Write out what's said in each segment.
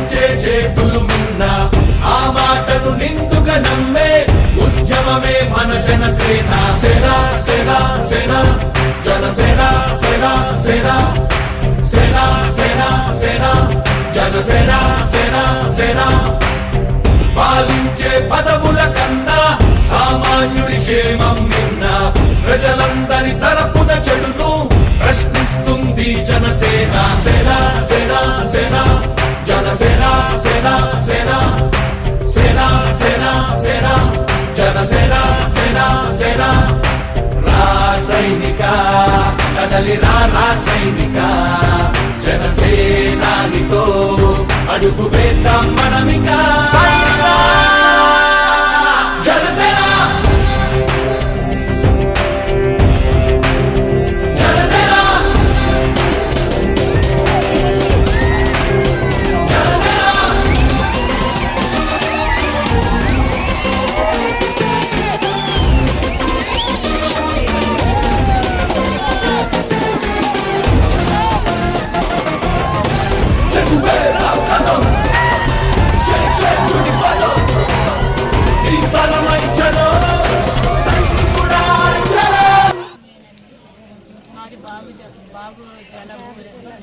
పాలించే చేతులు మిన్న ఆ మాటను నిండుగా నమ్మే ఉద్యమమే మన జనసేన సేన సేన సేన జనసేన సేన సేన సేన సేన సేన జనసేన సేన సేన పాలించే పదవుల కన్నా సామాన్యుడి క్షేమం నిన్న ప్రజలందరి తరపున చెడును ప్రశ్నిస్తుంది జనసేన సేన సేన సేన జనసేన సేన సేన సేన సేన సేన జనసేన సేన సేన రాసైనిక కదలి రాసైనిక జనసేనానితో అడుగు వేద్దాం మనమిక జనసేన జనసేన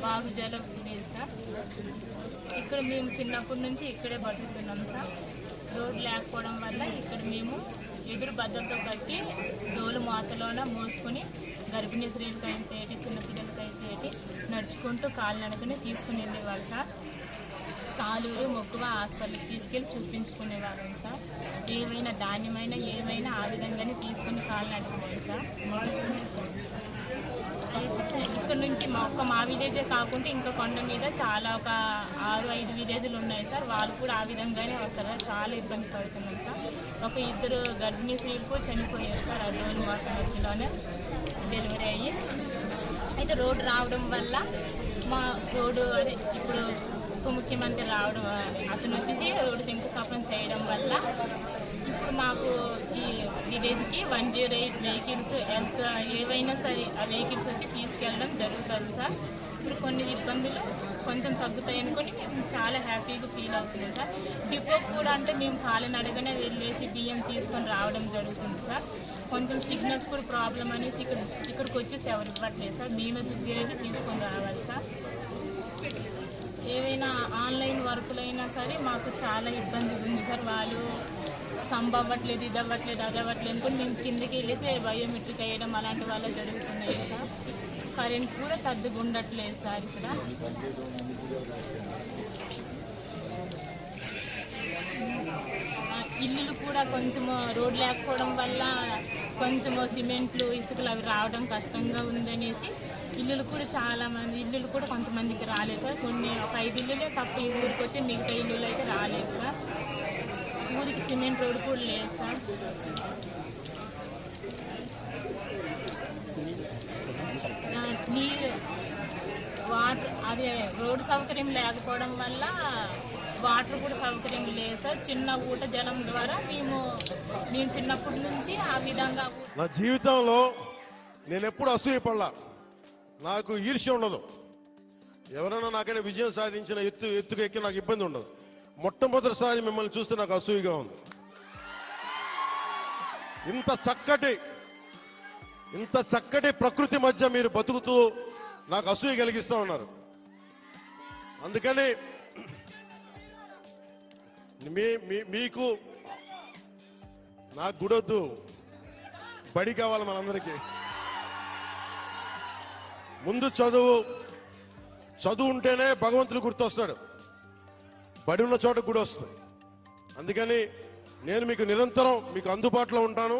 బాగు జలం లేదు సార్. ఇక్కడ మేము చిన్నప్పటి నుంచి ఇక్కడే బతుకుతున్నాం సార్. రోడ్డు లేకపోవడం వల్ల ఇక్కడ మేము ఎదురు బద్దలతో కట్టి డోలు మాతలోన మోసుకుని గర్భిణీ స్త్రీలకైతే చిన్నపిల్లలకైతే నడుచుకుంటూ కాలు నడుకుని తీసుకుని వెళ్ళేవాళ్ళు సార్. సాలూరు మొక్కువ హాస్పిటల్కి తీసుకెళ్ళి చూపించుకునేవాళ్ళం సార్. ఏమైనా ధాన్యమైన ఏమైనా ఆ విధంగానే తీసుకుని కాలు నడుకునేది సార్. ఇక్కడ నుంచి మా విలేజే కాకుండా ఇంకా కొండ మీద చాలా ఒక 6-5 విలేజ్లు ఉన్నాయి సార్. వాళ్ళు కూడా ఆ విధంగానే వస్తారు. చాలా ఇబ్బంది పడుతున్నాం సార్. ఒక 2 గర్భిణీ స్త్రీలు కూడా చనిపోయారు సార్. ఆ రోజు మాసం వచ్చిలోనే డెలివరీ అయ్యి. అయితే రోడ్డు రావడం వల్ల మా రోడ్డు అదే ఇప్పుడు ఉప ముఖ్యమంత్రి రావడం అతను వచ్చేసి రోడ్డు శంకుస్థాపన చేయడం వల్ల ఇప్పుడు మాకు ఈ విలేజ్కి 108 వెహికల్స్ ఎంత ఏవైనా సరే ఆ వెహికల్స్ వచ్చి తీసుకెళ్ళడం జరుగుతుంది సార్. ఇప్పుడు కొన్ని ఇబ్బందులు కొంచెం తగ్గుతాయి అనుకొని మేము చాలా హ్యాపీగా ఫీల్ అవుతుంది సార్. డిపో కూడా అంటే మేము కాలినడగానే వెళ్ళేసి బియ్యం తీసుకొని రావడం జరుగుతుంది సార్. కొంచెం సిగ్నల్స్ కూడా ప్రాబ్లం అనేసి ఇక్కడికి వచ్చేసి ఎవరు ఇవ్వట్లేదు సార్. మేము తిరిగి తీసుకొని రావాలి సార్. ఏవైనా ఆన్లైన్ వర్కులైనా సరే మాకు చాలా ఇబ్బంది ఉంది సార్. వాళ్ళు సంభవ్వట్లేదు, ఇది అవ్వట్లేదు, అది అవ్వట్లేదు అనుకుని మేము కిందకి వెళ్ళేసి బయోమెట్రిక్ వేయడం అలాంటి వాళ్ళ జరుగుతున్నాయి సార్. కరెంట్ కూడా సర్దుగా ఉండట్లేదు సార్. ఇక్కడ ఇల్లులు కూడా కొంచెము రోడ్డు లేకపోవడం వల్ల కొంచెము సిమెంట్లు ఇసుకలు అవి రావడం కష్టంగా ఉందనేసి ఇల్లులు కూడా ఇల్లులు కూడా కొంతమందికి రాలేదు సార్. కొన్ని ఒక 5 ఇల్లులే తప్ప ఈ ఊరికి వచ్చి మిగతా ఇల్లులు అయితే రాలేదు సార్. ఊరికి సిమెంట్ రోడ్డు కూడా లేదు సార్. నీరు వాటర్ అదే రోడ్డు సౌకర్యం లేకపోవడం వల్ల వాటర్ కూడా సౌకర్యం లేదు సార్. చిన్న ఊట జలం ద్వారా మేము చిన్నప్పటి నుంచి ఆ విధంగా. నా జీవితంలో నేను ఎప్పుడు అసూయపడలా. నాకు ఈర్ష్య ఉండదు. ఎవరైనా నాకైనా విజయం సాధించిన ఎత్తుకు ఎక్కి నాకు ఇబ్బంది ఉండదు. మొట్టమొదటిసారి మిమ్మల్ని చూస్తే నాకు అసూయగా ఉంది. ఇంత చక్కటి ప్రకృతి మధ్య మీరు బతుకుతూ నాకు అసూయ కలిగిస్తూ ఉన్నారు. అందుకని మీకు నాకు గుడొద్దు, బడి కావాలి మనందరికీ. ముందు చదువు ఉంటేనే భగవంతుడు గుర్తొస్తాడు. బడి ఉన్న చోట గుడి వస్తుంది. అందుకని నేను మీకు నిరంతరం మీకు అందుబాటులో ఉంటాను.